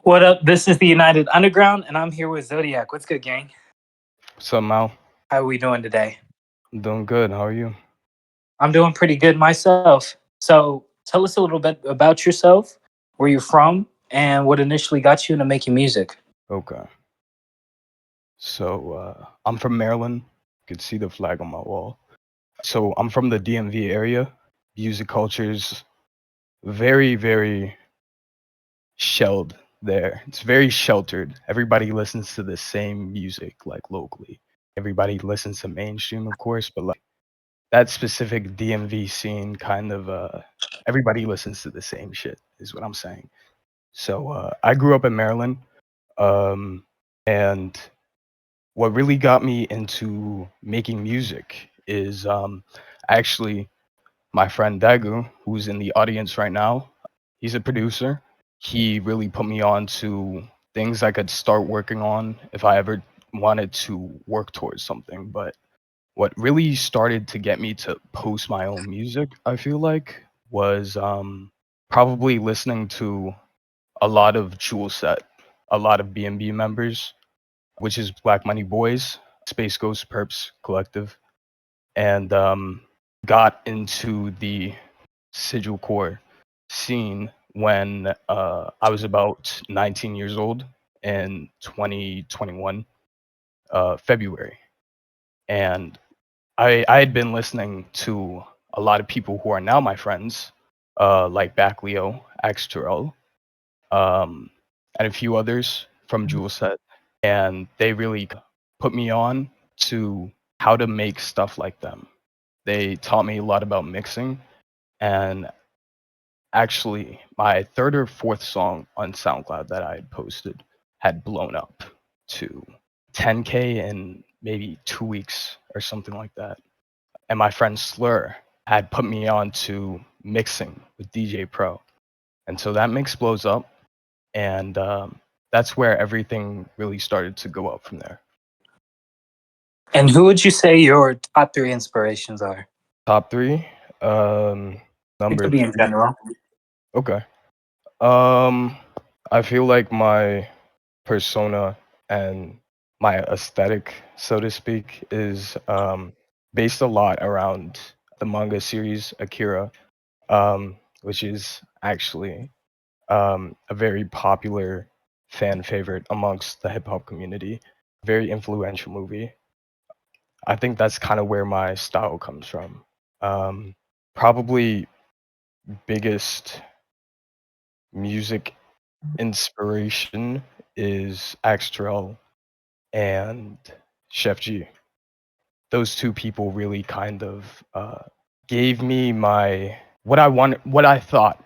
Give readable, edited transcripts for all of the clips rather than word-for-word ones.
What up? This is the United Underground, and I'm here with Zodiac. What's good, gang? What's up, Mal? How are we doing today? I'm doing good. How are you? I'm doing pretty good myself. So, tell us a little bit about yourself, where you're from, and what initially got you into making music. Okay. So, I'm from Maryland. You can see the flag on my wall. So, I'm from the DMV area. Music culture's very, very shelled there. It's very sheltered. Everybody listens to the same music, like locally. Everybody listens to mainstream, of course, but like that specific DMV scene kind of everybody listens to the same shit, is what I'm saying. So, I grew up in Maryland. Um, and what really got me into making music is actually my friend Dagu, who's in the audience right now. He's a producer. He really put me on to things I could start working on if I ever wanted to work towards something. But what really started to get me to post my own music, I feel like, was probably listening to a lot of Jewel Set, a lot of B&B members, which is Black Money Boys, Space Ghost Perps Collective, and got into the Sigil Core scene when I was about 19 years old in 2021, February. And I had been listening to a lot of people who are now my friends, like Back Leo, Axe Terrell, and a few others from Jewel Set, and they really put me on to how to make stuff like them. They taught me a lot about mixing, and actually, my third or fourth song on SoundCloud that I had posted had blown up to 10K in maybe 2 weeks or something like that. And my friend Slur had put me on to mixing with DJ Pro. And so that mix blows up, and that's where everything really started to go up from there. And who would you say your top three inspirations are? Top three, It number could be in three. general. Okay. Um, I feel like my persona and my aesthetic, so to speak, is based a lot around the manga series Akira, which is actually a very popular fan favorite amongst the hip hop community. Very influential movie. I think that's kind of where my style comes from. Um, Probably biggest music inspiration is Axtrel and Chef G. Those two people really kind of gave me my what I thought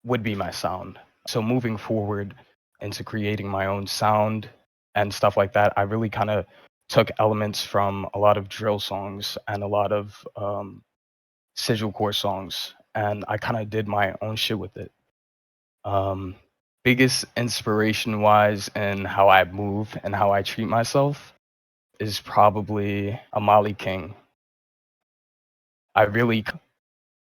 would be my sound. So moving forward into creating my own sound and stuff like that, I really kind of took elements from a lot of drill songs and a lot of sigil core songs, and I kind of did my own shit with it. Um, Biggest inspiration wise and how I move and how I treat myself is probably Amali King. I really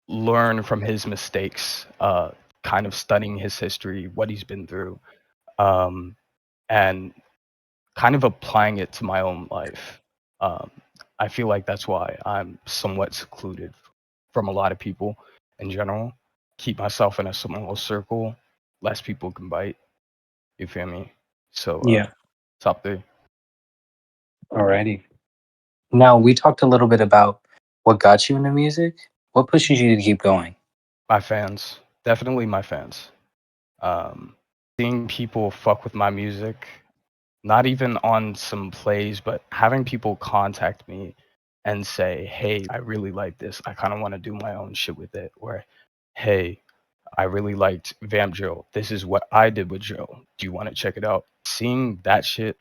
learn from his mistakes, kind of studying his history, what he's been through, um, and kind of applying it to my own life. Um, I feel like that's why I'm somewhat secluded from a lot of people in general. Keep myself in a small circle, less people can bite. You feel me? So, Yeah. top three. Alrighty. Now, we talked a little bit about what got you into music. What pushes you to keep going? My fans, definitely my fans. Um, Seeing people fuck with my music, not even on some plays, but having people contact me and say, "Hey, I really like this. I kind of want to do my own shit with it," or "Hey, I really liked Vamp Drill. This is what I did with Drill. Do you want to check it out?" Seeing that shit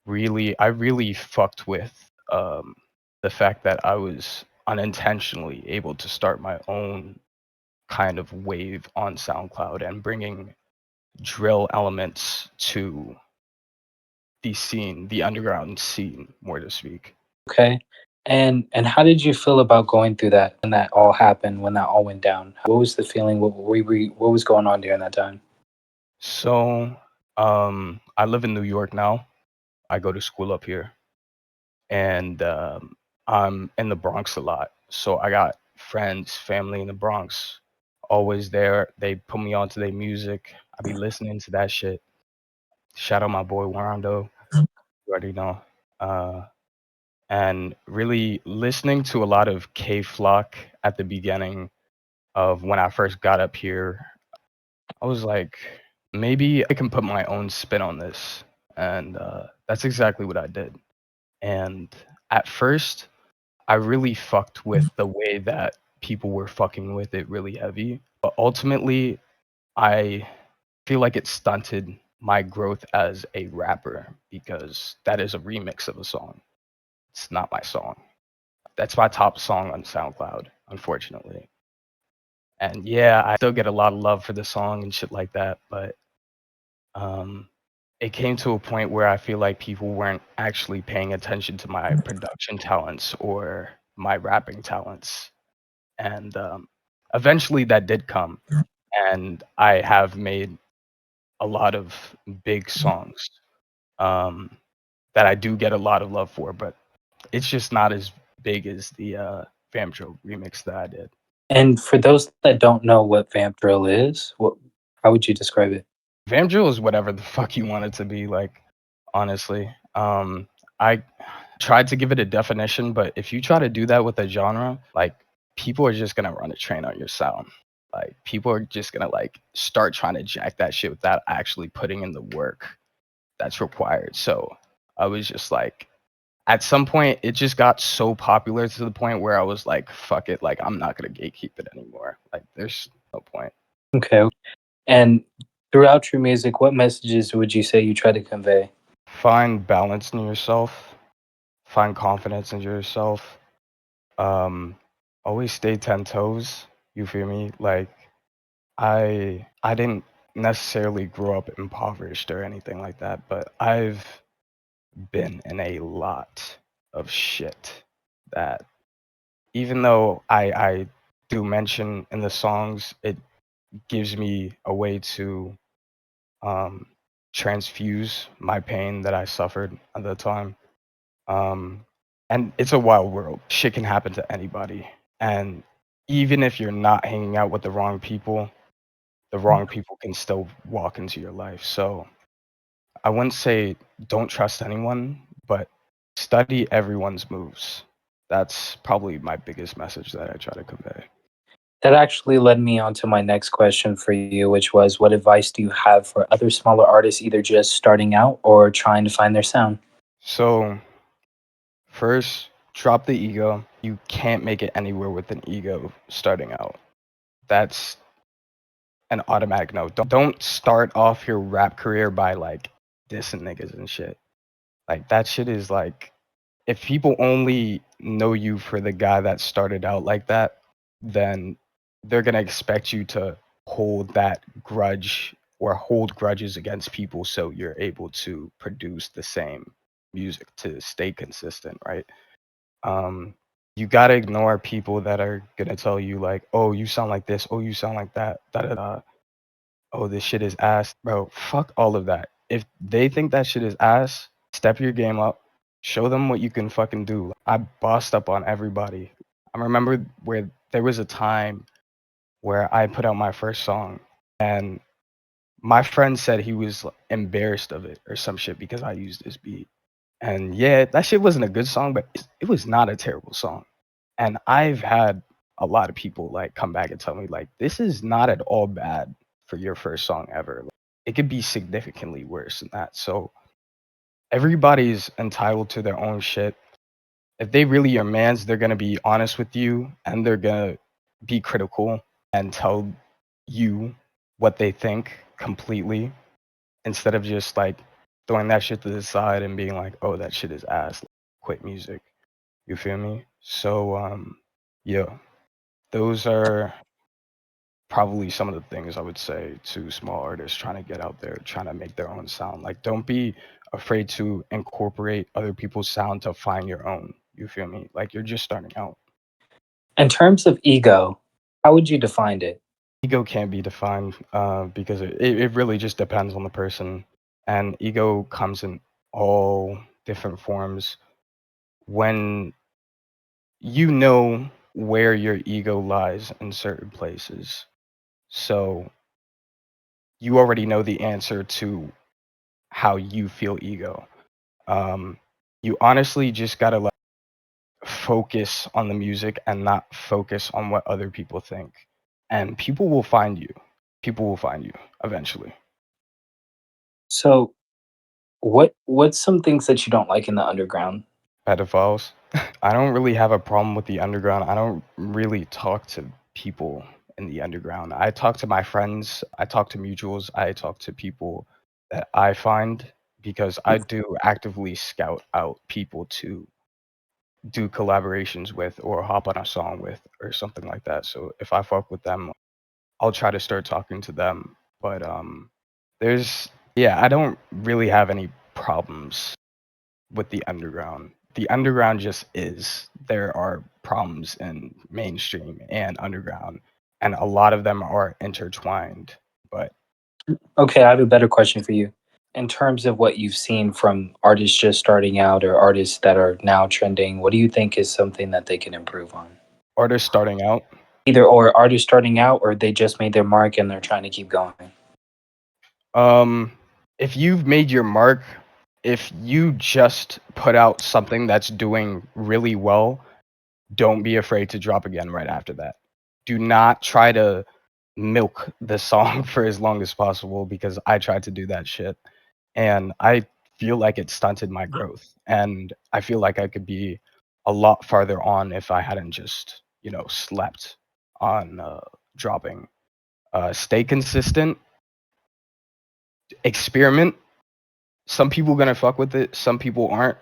I really fucked with the fact that I was unintentionally able to start my own kind of wave on SoundCloud and bringing drill elements to the scene, the underground scene, more to speak. Okay. And how did you feel about going through that when that all happened, when that all went down? What was the feeling? What was going on during that time? So, I live in New York now. I go to school up here, and I'm in the Bronx a lot. So I got friends, family in the Bronx, always there. They put me onto their music. I be listening to that shit. Shout out my boy Wando. You already know. Uh, and really listening to a lot of K Flock at the beginning of when I first got up here. I was like, maybe I can put my own spin on this. And that's exactly what I did. And at first, I really fucked with the way that people were fucking with it really heavy. But ultimately, I feel like it stunted my growth as a rapper because that is a remix of a song. It's not my song. That's my top song on SoundCloud, unfortunately. And yeah, I still get a lot of love for the song and shit like that, but um, it came to a point where I feel like people weren't actually paying attention to my production talents or my rapping talents. And eventually that did come. And I have made a lot of big songs um, that I do get a lot of love for, but it's just not as big as the Vamp remix that I did. And for those that don't know what vamp drill is, how would you describe it? Vamp is whatever the fuck you want it to be, like, honestly. I tried to give it a definition, but if you try to do that with a genre, like, people are just gonna run a train on your sound. Like, people are just gonna, like, start trying to jack that shit without actually putting in the work that's required. So I was just like, at some point, it just got so popular to the point where I was like, fuck it, like, I'm not gonna gatekeep it anymore. Like, there's no point. Okay. And throughout your music, what messages would you say you try to convey? Find balance in yourself, find confidence in yourself. Um, always stay 10 toes. You feel me? Like, I didn't necessarily grow up impoverished or anything like that, but I've been in a lot of shit that even though I do mention in the songs, it gives me a way to um, transfuse my pain that I suffered at the time. Um, and it's a wild world. Shit can happen to anybody. And even if you're not hanging out with the wrong people can still walk into your life. So I wouldn't say don't trust anyone, but study everyone's moves. That's probably my biggest message that I try to convey. That actually led me on to my next question for you, which was what advice do you have for other smaller artists, either just starting out or trying to find their sound? So, first, drop the ego. You can't make it anywhere with an ego starting out. That's an automatic no. Don't start off your rap career by like dissing niggas and shit. Like that shit is like if people only know you for the guy that started out like that, then they're gonna expect you to hold that grudge or hold grudges against people so you're able to produce the same music to stay consistent, right? Um, you gotta ignore people that are gonna tell you like, oh, you sound like this, oh, you sound like that, da da da. Oh, this shit is ass, bro. Fuck all of that. If they think that shit is ass, step your game up. Show them what you can fucking do. I bossed up on everybody. I remember where there was a time where I put out my first song and my friend said he was embarrassed of it or some shit because I used this beat. And yeah, that shit wasn't a good song, but it was not a terrible song. And I've had a lot of people like come back and tell me like this is not at all bad for your first song ever. It could be significantly worse than that. So everybody's entitled to their own shit. If they really are mans, they're gonna be honest with you and they're gonna be critical and tell you what they think completely instead of just like throwing that shit to the side and being like, oh, that shit is ass. Quit music. You feel me? So yeah, those are probably some of the things I would say to small artists trying to get out there, trying to make their own sound. Like, don't be afraid to incorporate other people's sound to find your own. You feel me? Like, you're just starting out. In terms of ego, how would you define it? ego can't be defined because it really just depends on the person. And ego comes in all different forms. When you know where your ego lies in certain places, so you already know the answer to how you feel ego. Um, you honestly just gotta like focus on the music and not focus on what other people think. And people will find you. People will find you eventually. So, what's some things that you don't like in the underground? Pedophiles. I don't really have a problem with the underground. I don't really talk to people in the underground. I talk to my friends, I talk to mutuals, I talk to people that I find because I do actively scout out people to do collaborations with or hop on a song with or something like that. So if I fuck with them, I'll try to start talking to them. But there's yeah, I don't really have any problems with the underground. The underground just is. There are problems in mainstream and underground, and a lot of them are intertwined. But Okay, I have a better question for you. In terms of what you've seen from artists just starting out or artists that are now trending, what do you think is something that they can improve on? artists starting out, Either or artists starting out or they just made their mark and they're trying to keep going. um, if you've made your mark, if you just put out something that's doing really well, don't be afraid to drop again right after that. Do not try to milk the song for as long as possible because I tried to do that shit and I feel like it stunted my growth. And I feel like I could be a lot farther on if I hadn't just, slept on dropping. Stay consistent, experiment. Some people gonna fuck with it, some people aren't.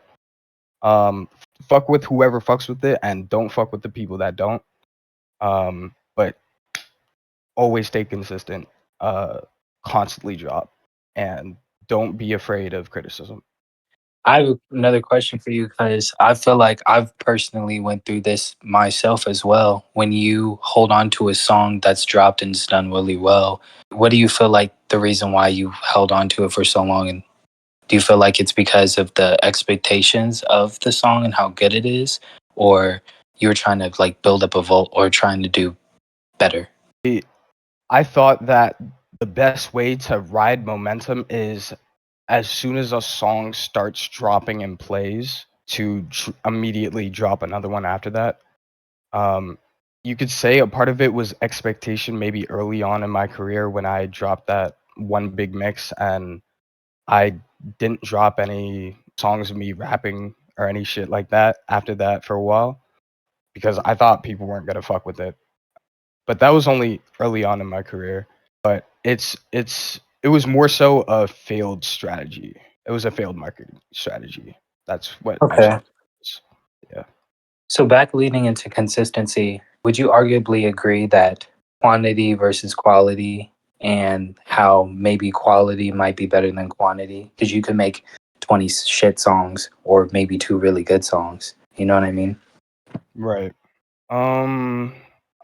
Fuck with whoever fucks with it, and don't fuck with the people that don't. But always stay consistent. Uh, Constantly drop, and don't be afraid of criticism. I have another question for you because I feel like I've personally went through this myself as well. When you hold on to a song that's dropped and it's done really well, what do you feel like the reason why you held on to it for so long? And do you feel like it's because of the expectations of the song and how good it is, or you were trying to like build up a vault or trying to do better? I thought that the best way to ride momentum is as soon as a song starts dropping and plays to immediately drop another one after that. Um, you could say a part of it was expectation maybe early on in my career when I dropped that one big mix and I didn't drop any songs of me rapping or any shit like that after that for a while because I thought people weren't gonna fuck with it. But that was only early on in my career. But it was more so a failed strategy. It was a failed marketing strategy. That's what I saw. Okay. Yeah. So back leading into consistency, would you arguably agree that quantity versus quality and how maybe quality might be better than quantity? Because you could make 20 shit songs or maybe two really good songs. You know what I mean? Right. Um,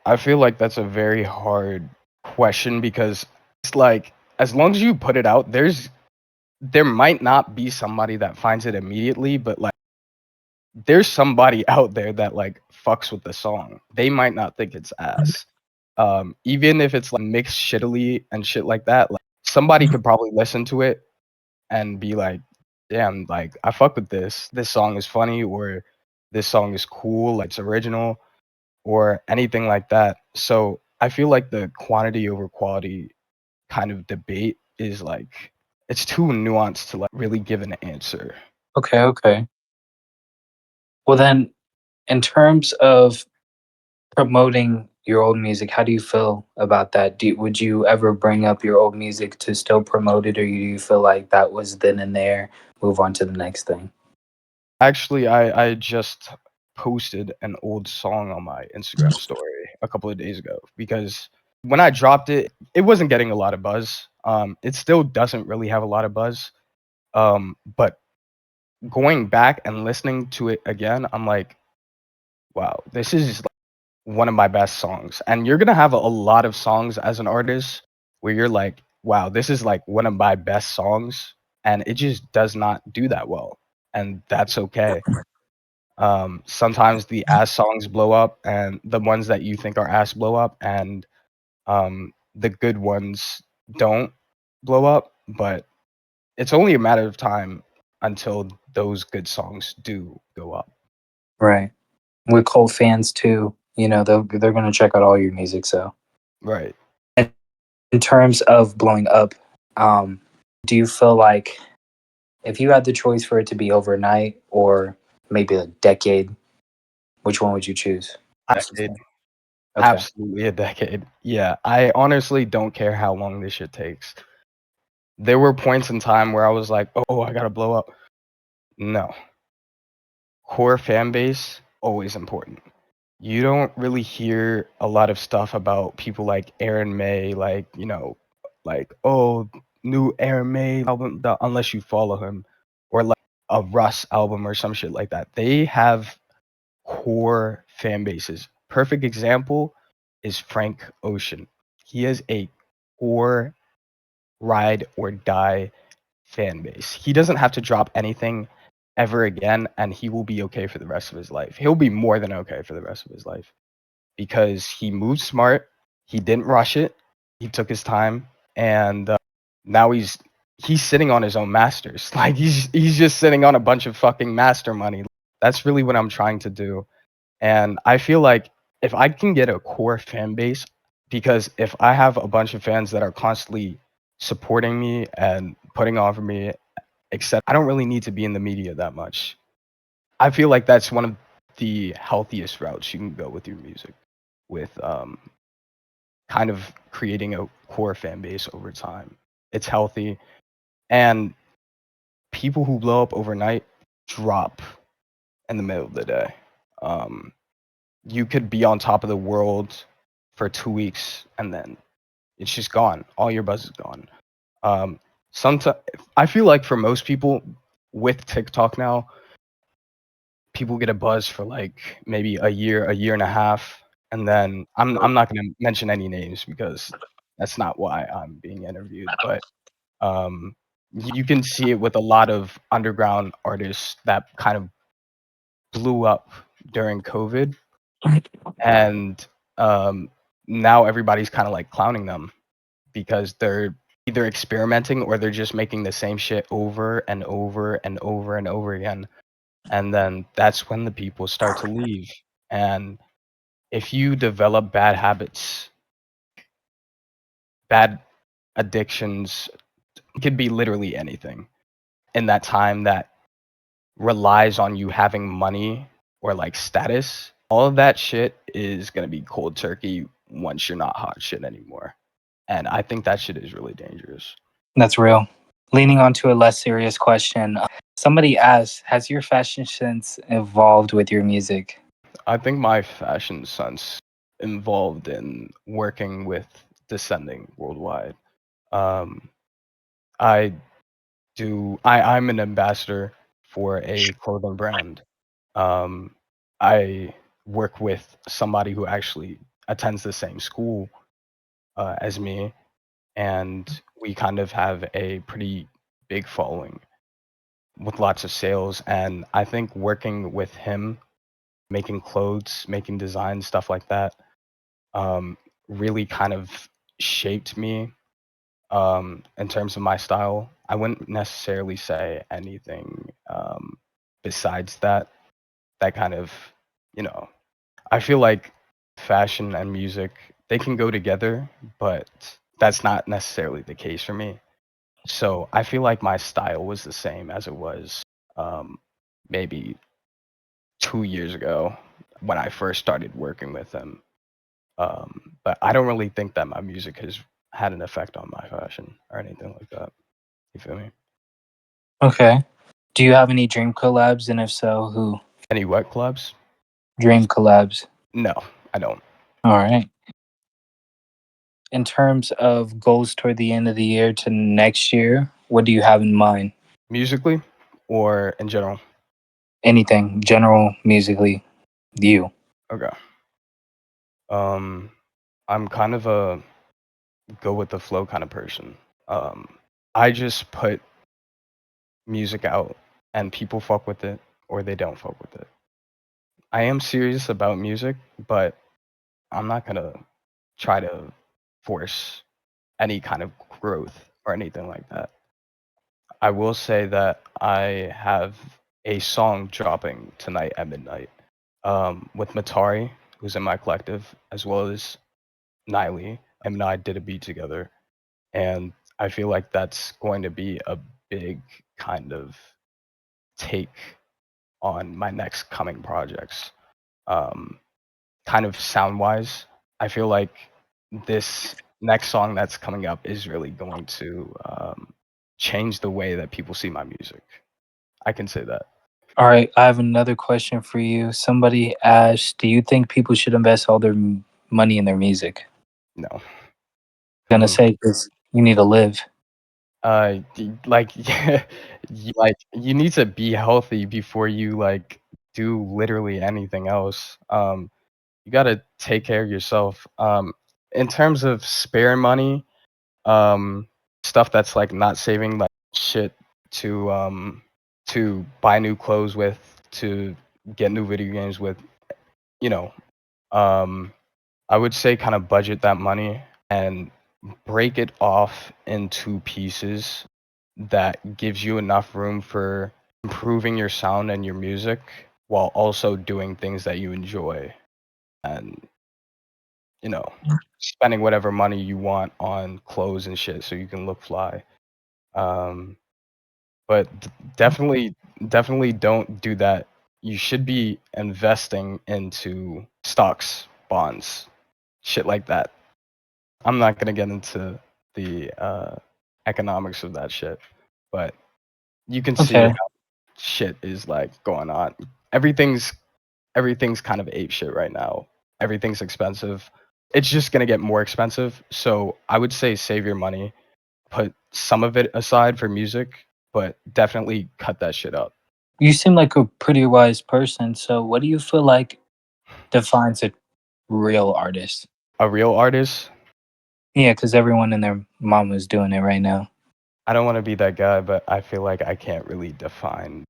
I feel like that's a very hard question because it's like as long as you put it out, there might not be somebody that finds it immediately, but like there's somebody out there that like fucks with the song. They might not think it's ass. Even if it's like mixed shittily and shit like that, like somebody could probably listen to it and be like, damn, like I fuck with this. This song is funny or this song is cool, like it's original or anything like that. So I feel like the quantity over quality kind of debate is like it's too nuanced to like really give an answer. Okay, okay. Well, then, in terms of promoting your old music, how do you feel about that? Would you ever bring up your old music to still promote it, or do you feel like that was then and there, move on to the next thing? Actually, I just posted an old song on my Instagram story a couple of days ago because when I dropped it, it wasn't getting a lot of buzz. It still doesn't really have a lot of buzz. But going back and listening to it again, I'm like, wow, this is one of my best songs. And you're gonna have a lot of songs as an artist where you're like, wow, this is like one of my best songs, and it just does not do that well. And that's okay. Sometimes the ass songs blow up, and the ones that you think are ass blow up, and the good ones don't blow up. But it's only a matter of time until those good songs do go up. Right. With cult fans too, you know, they're gonna check out all your music. So, Right. and in terms of blowing up, do you feel like if you had the choice for it to be overnight or maybe a decade, which one would you choose? A decade. Okay. Absolutely a decade. Yeah, I honestly don't care how long this shit takes. There were points in time where I was like, "Oh, I gotta blow up." No. Core fan base, always important. You don't really hear a lot of stuff about people like Aaron May, like, like, "Oh, new Aaron May album," unless you follow him, or like a Russ album or some shit like that. They have core fan bases. Perfect example is Frank Ocean. He has a core ride or die fan base. He doesn't have to drop anything ever again, and he will be okay for the rest of his life. He'll be more than okay for the rest of his life because he moved smart. He didn't rush it. He took his time, and now he's sitting on his own masters. Like he's just sitting on a bunch of fucking master money. That's really what I'm trying to do. And I feel like if I can get a core fan base, because if I have a bunch of fans that are constantly supporting me and putting on for me, except I don't really need to be in the media that much. I feel like that's one of the healthiest routes you can go with your music, with kind of creating a core fan base over time. It's healthy, and people who blow up overnight drop in the middle of the day. Um, you could be on top of the world for 2 weeks and then it's just gone. All your buzz is gone. Sometimes I feel like for most people with TikTok now, people get a buzz for like maybe a year and a half, and then I'm not gonna mention any names because that's not why I'm being interviewed. But you can see it with a lot of underground artists that kind of blew up during COVID, and now everybody's kind of like clowning them because they're either experimenting or they're just making the same shit over and over and over and over again. And then that's when the people start to leave. And if you develop bad habits, bad addictions, it could be literally anything in that time that relies on you having money or like status, all of that shit is going to be cold turkey once you're not hot shit anymore. And I think that shit is really dangerous. That's real. Leaning on to a less serious question, somebody asked, has your fashion sense evolved with your music? I think my fashion sense involved in working with Descending worldwide. Um, I I'm an ambassador for a clothing brand. Um, I work with somebody who actually attends the same school as me, and we kind of have a pretty big following with lots of sales. And I think working with him, making clothes, making designs, stuff like that, um, really kind of shaped me in terms of my style. I wouldn't necessarily say anything besides that. That kind of, you know, I feel like fashion and music, they can go together, but that's not necessarily the case for me. So I feel like my style was the same as it was um, maybe 2 years ago when I first started working with him. But I don't really think that my music has had an effect on my fashion or anything like that. You feel me? Okay. Do you have any dream collabs? And if so, who? Any wet clubs? Dream collabs. No, I don't. All right. In terms of goals toward the end of the year to next year, what do you have in mind? Musically or in general? Anything, general, musically, you. Okay. Um, I'm kind of a go with the flow kind of person. Um, I just put music out and people fuck with it or they don't fuck with it. I am serious about music, but I'm not gonna try to force any kind of growth or anything like that. I will say that I have a song dropping tonight at midnight with Matari, who's in my collective, as well as Niley. Him and I did a beat together, and I feel like that's going to be a big kind of take on my next coming projects. Um, kind of sound wise, I feel like this next song that's coming up is really going to change the way that people see my music. I can say that. All right, I have another question for you. Somebody asked, "Do you think people should invest all their money in their music?" No. Gonna Mm. say because you need to live. Like, you need to be healthy before you like do literally anything else. You gotta take care of yourself. In terms of spare money, um, stuff that's like not saving like shit to buy new clothes with, to get new video games with, you know, um, I would say kind of budget that money and break it off into pieces that gives you enough room for improving your sound and your music while also doing things that you enjoy and you know spending whatever money you want on clothes and shit so you can look fly. Um, but definitely don't do that. You should be investing into stocks, bonds, shit like that. I'm not gonna get into the economics of that shit, but you can see Okay. how shit is like going on. Everything's everything's kind of ape shit right now. Everything's expensive. It's just gonna get more expensive. So I would say save your money, put some of it aside for music, but definitely cut that shit up. You seem like a pretty wise person. So, what do you feel like defines a real artist? A real artist, Yeah, because everyone and their mom is doing it right now. I don't want to be that guy, but I feel like I can't really define.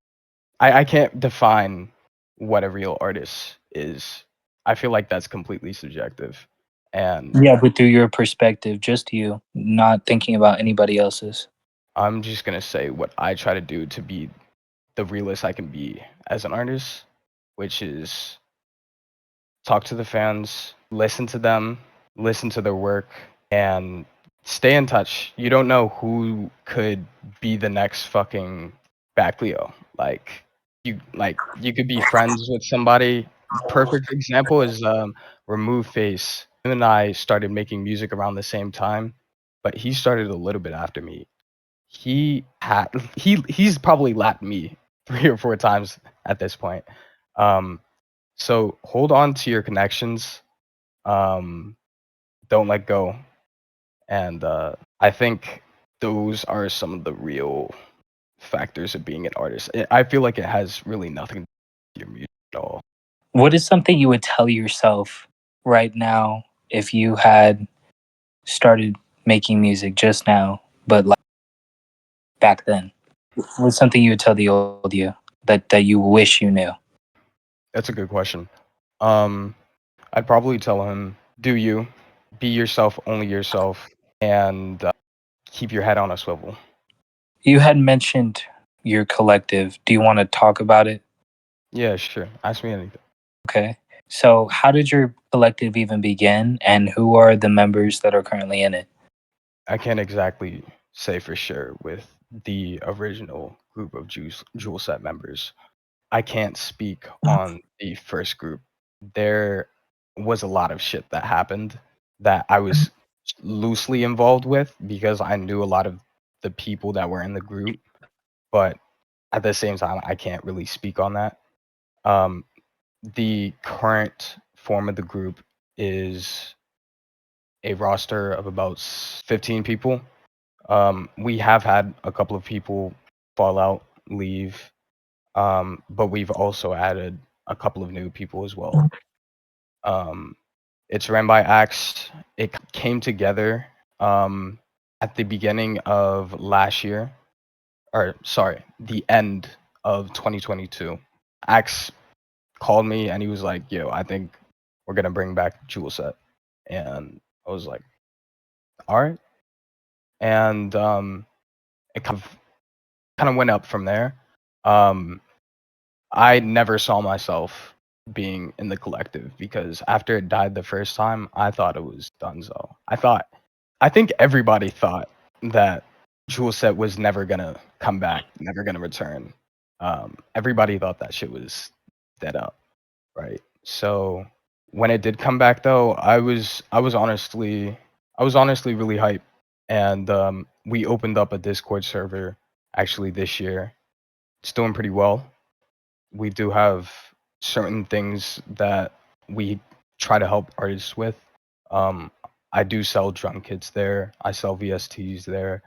I can't define what a real artist is. I feel like that's completely subjective. And Yeah, but through your perspective, just you, not thinking about anybody else's. I'm just gonna say what I try to do to be the realest I can be as an artist, which is talk to the fans, listen to them, listen to their work, and stay in touch. You don't know who could be the next fucking Backleo. You could be friends with somebody. Perfect example is Remove Face. Him and I started making music around the same time, but he started a little bit after me. He's probably lapped me 3 or 4 times at this point. Um, so hold on to your connections. Um, don't let go. And I think those are some of the real factors of being an artist. I feel like it has really nothing to do with your music at all. What is something you would tell yourself right now if you had started making music just now, but like back then? What's something you would tell the old you that you wish you knew? That's a good question. Um, I'd probably tell him, do you, be yourself, only yourself, and keep your head on a swivel. You had mentioned your collective. Do you want to talk about it? Yeah, sure. Ask me anything. Okay. So, how did your collective even begin, and who are the members that are currently in it? I can't exactly say for sure with the original group of Jewel Set members. I can't speak on the first group. There was a lot of shit that happened that I was loosely involved with because I knew a lot of the people that were in the group, but at the same time, I can't really speak on that. Um, the current form of the group is a roster of about 15 people. We have had a couple of people fall out, leave, but we've also added a couple of new people as well. Um, It's ran by Axe. It came together at the beginning of last year, or sorry, the end of 2022. Axe called me and he was like, "Yo, I think we're gonna bring back Jewel Set," and I was like, "All right," and it kind of went up from there. Um, I never saw myself being in the collective because after it died the first time, I thought it was donezo. I think everybody thought that Jewel Set was never gonna come back, never gonna return. Everybody thought that shit was dead up, right? So when it did come back though, I was honestly really hyped, and we opened up a Discord server actually this year. It's doing pretty well. We do have certain things that we try to help artists with. Um, I do sell drum kits there. I sell VSTs there.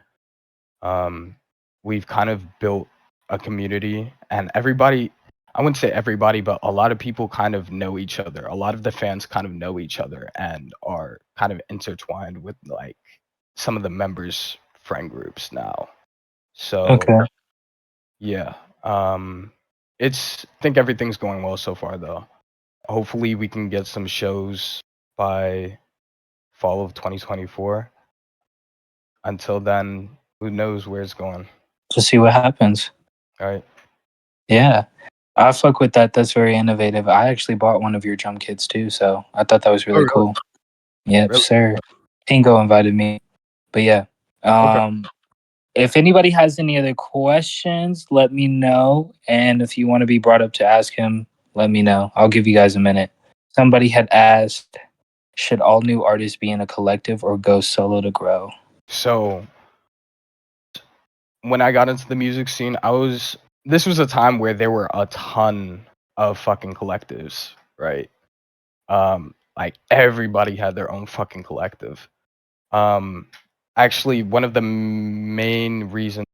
Um, we've kind of built a community, and everybody, I wouldn't say everybody, but a lot of people kind of know each other. A lot of the fans kind of know each other and are kind of intertwined with like some of the members' friend groups now. So Okay. yeah, I think everything's going well so far though. Hopefully we can get some shows by fall of 2024. Until then, who knows where it's going. To see what happens. All right. Yeah. I fuck with that. That's very innovative. I actually bought one of your drum kits too, so I thought that was Oh, really really? cool. Yep, Really? sir. Tingo invited me. But yeah. Okay. If anybody has any other questions, let me know. And if you want to be brought up to ask him, let me know. I'll give you guys a minute. Somebody had asked, should all new artists be in a collective or go solo to grow? So when I got into the music scene, this was a time where there were a ton of fucking collectives, right? Like everybody had their own fucking collective. Um, Actually, one of the main reasons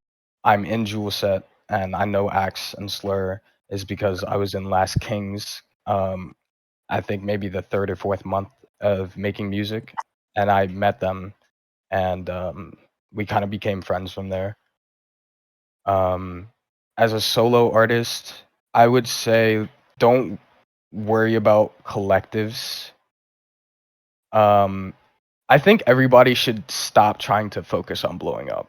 I'm in Jewel Set and I know Axe and Slur is because I was in Last Kings. I think maybe the third or fourth month of making music, and I met them, and we kind of became friends from there. Um, as a solo artist, I would say don't worry about collectives. Um, I think everybody should stop trying to focus on blowing up.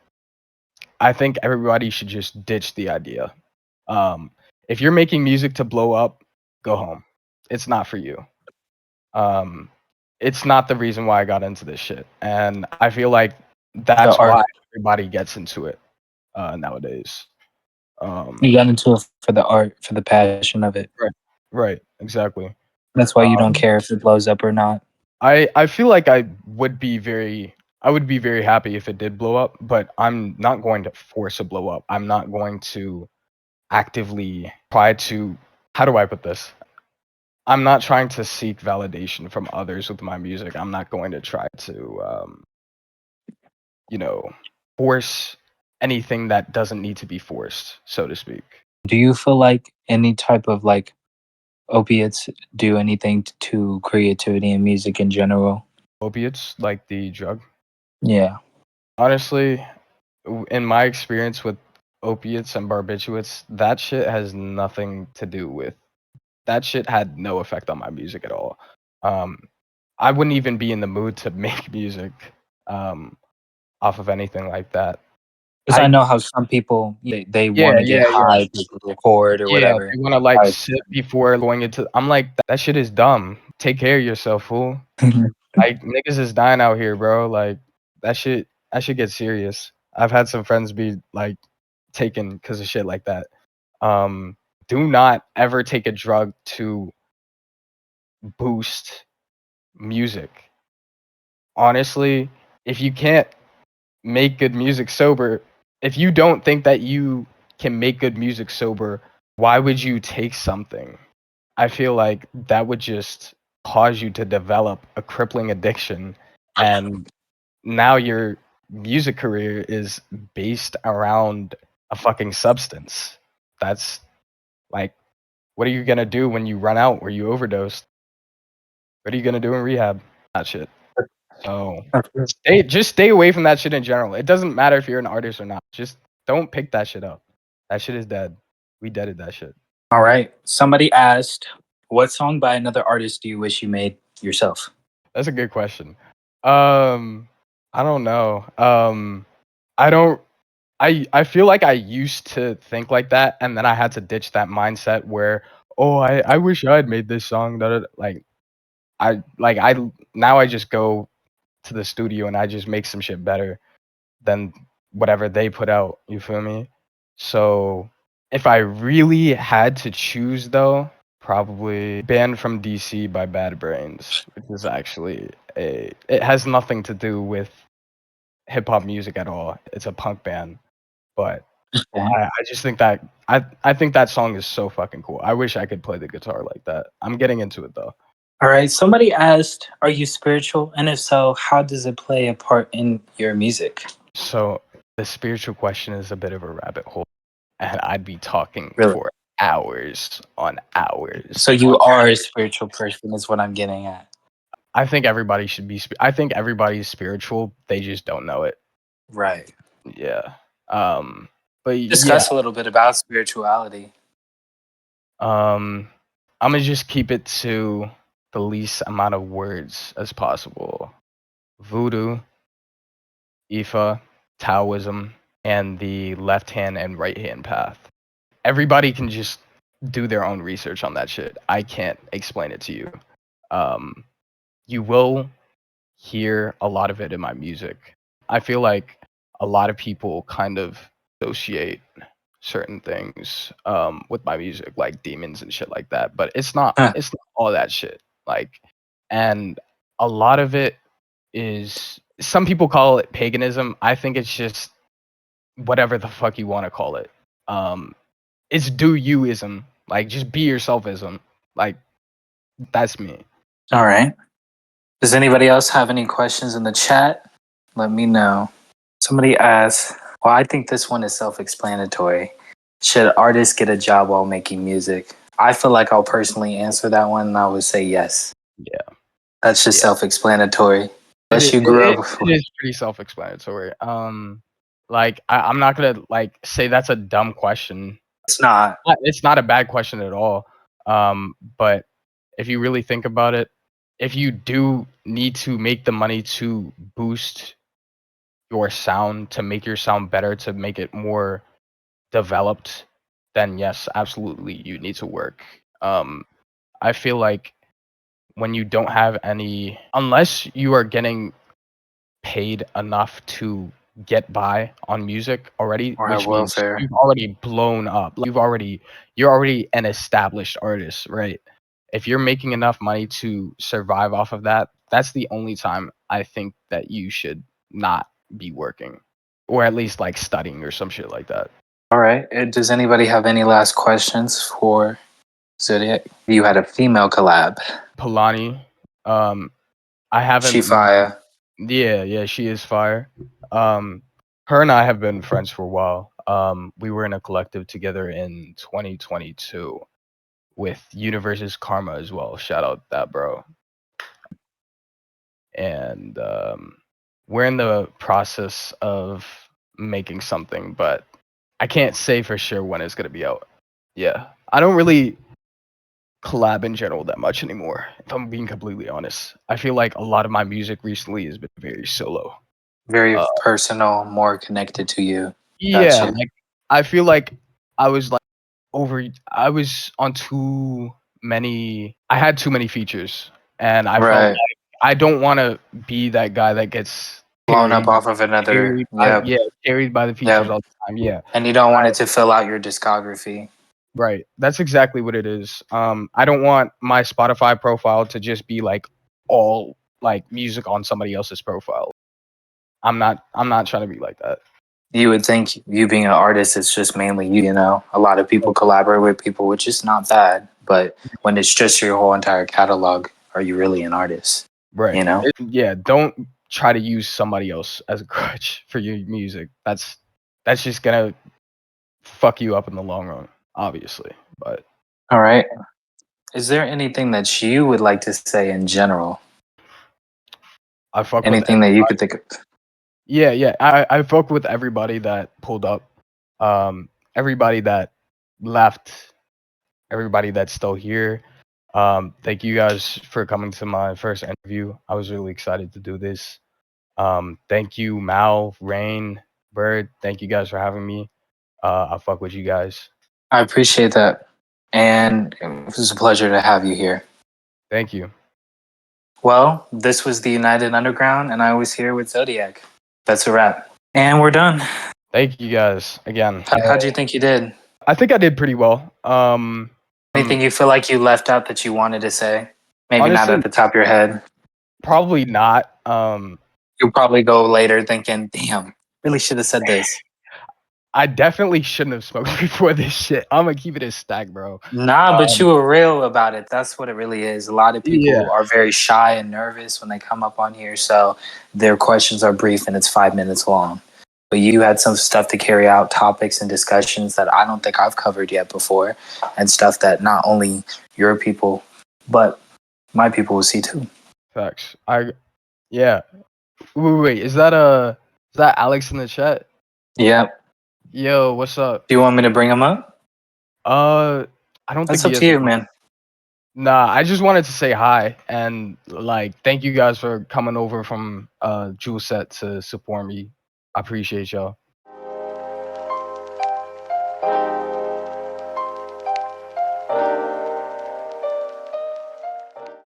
I think everybody should just ditch the idea. Um, if you're making music to blow up, go home. It's not for you. Um, it's not the reason why I got into this shit, and I feel like The that's art. why everybody gets into it nowadays. You Um, got into it for the art, for the passion of it. right, right, exactly. That's why you don't Um, care if it blows up or not. I feel like I would be very happy if it did blow up, but I'm not going to force a blow up. I'm not going to actively try to, how do I put this? I'm not trying to seek validation from others with my music. I'm not going to try to you know, force anything that doesn't need to be forced, so to speak. Do you feel like any type of like opiates do anything to creativity and music in general? Opiates, like the drug. Yeah. Honestly, in my experience with opiates and barbiturates, that shit has nothing to do with. That shit had no effect on my music at all. Um, I wouldn't even be in the mood to make music um, off of anything like that. Because I I know how some people they Yeah, want to get yeah, yeah. high to record or Yeah, whatever. they wanna, like, I- sip before going into, I'm like, "That shit is dumb. Take care of yourself, fool." Like, niggas is dying out here, bro, like, that shit gets serious. I've had some friends be, like, taken because of shit like that. Um, do not ever take a drug to boost music. Honestly, if you can't make good music sober, if you don't think that you can make good music sober, why would you take something? I feel like that would just cause you to develop a crippling addiction, and now your music career is based around a fucking substance. That's like, what are you gonna do when you run out or you overdose? What are you gonna do in rehab? That shit. So Okay. just stay away from that shit in general. It doesn't matter if you're an artist or not. Just don't pick that shit up. That shit is dead. We deaded that shit. All right. Somebody asked, what song by another artist do you wish you made yourself? That's a good question. I don't know. I don't. I feel like I used to think like that, and then I had to ditch that mindset where, oh, I wish I had made this song. That I now I just go to the studio and I just make some shit better than whatever they put out. You feel me? So if I really had to choose though, probably Banned from DC by Bad Brains, which is actually it has nothing to do with hip hop music at all. It's a punk band. But Okay. I just think that I think that song is so fucking cool. I wish I could play the guitar like that. I'm getting into it though. All right. Somebody asked, are you spiritual? And if so, how does it play a part in your music? So the spiritual question is a bit of a rabbit hole, and I'd be talking Really? for hours on hours. So you are a spiritual person, is what I'm getting at. I think everybody should be. I think everybody's spiritual. They just don't know it. Right. Yeah. But yeah. Discuss a little bit about spirituality. I'm gonna just keep it to the least amount of words as possible. Voodoo, Ifa, Taoism, and the left hand and right hand path. Everybody can just do their own research on that shit. I can't explain it to you. You will hear a lot of it in my music. I feel like a lot of people kind of associate certain things with my music, like demons and shit like that. But it's not. Huh. It's not all that shit. Like, and a lot of it is. Some people call it paganism. I think it's just whatever the fuck you want to call it. It's do youism. Like, just be yourselfism. Like, that's me. All right. Does anybody else have any questions in the chat? Let me know. Somebody asked, well, I think this one is self explanatory. Should artists get a job while making music? I feel like I'll personally answer that one and I would say yes. Yeah. That's just Yeah. self explanatory. It, Unless it, you grew it, up. it is pretty self-explanatory. Like I'm not gonna like say that's a dumb question. It's not. It's not a bad question at all. But if you really think about it, if you do need to make the money to boost your sound, to make your sound better, to make it more developed, then yes, absolutely, you need to work. I feel like when you don't have any, unless you are getting paid enough to get by on music already, Or have which means welfare. you've already blown up. You're already an established artist, right? If you're making enough money to survive off of that, that's the only time I think that you should not be working, or at least like studying or some shit like that. All right. Does anybody have any last questions for Zodiac? You had a female collab. Polani, I She haven't. fire. Yeah, she is fire. Her and I have been friends for a while. We were in a collective together in 2022 with Universe's Karma as well. Shout out that bro. And we're in the process of making something, but I can't say for sure when it's gonna be out. Yeah, I don't really collab in general that much anymore. If I'm being completely honest, I feel like a lot of my music recently has been very solo. Very Uh, personal, more connected to you. yeah, Gotcha. like I feel like I was like I was on I had too many features, and I felt Right. like I don't want to be that guy that gets Blown up carried off of another. carried by Yep. yeah, carried by the features Yep. all the time. Yeah. And you don't want I, it to fill out your discography. right. That's exactly what it is. I don't want my Spotify profile to just be like all like music on somebody else's profile. I'm not trying to be like that. You would think you being an artist is just mainly you, you know. A lot of people collaborate with people, which is not bad. But when it's just your whole entire catalog, are you really an artist? Right. You know? Yeah, don't try to use somebody else as a crutch for your music. That's just gonna fuck you up in the long run, obviously. But All right. Is there anything that you would like to say in general? I fuck with Anything that you could think of? yeah. I fuck with everybody that pulled up. Everybody that left, everybody that's still here. Thank you guys for coming to my first interview. I was really excited to do this. Thank you, Mal, Rain, Bird. Thank you guys for having me. I fuck with you guys. I appreciate that. And it was a pleasure to have you here. Thank you. Well, this was the United Underground, and I was here with Zodiac. That's a wrap. And we're done. Thank you guys again. How'd you think you did? I think I did pretty well. Anything you feel like you left out that you wanted to say? Maybe not Honestly, at the top of your head. probably not. You'll probably go later thinking, damn, really should have said this. I definitely shouldn't have smoked before this shit. I'm gonna keep it a stack, bro. Nah, but you were real about it. That's what it really is. A lot of people Yeah, are very shy and nervous when they come up on here, so their questions are brief and it's 5 minutes long. But you had some stuff to carry out, topics and discussions that I don't think I've covered yet before, and stuff that not only your people, but my people will see too. facts. Yeah. Wait. Is that Alex in the chat? Yeah. Yo, what's up? Do you want me to bring him up? I don't That's think up he to has. you, man. Nah, I just wanted to say hi and like thank you guys for coming over from Jewel Set to support me. I appreciate y'all.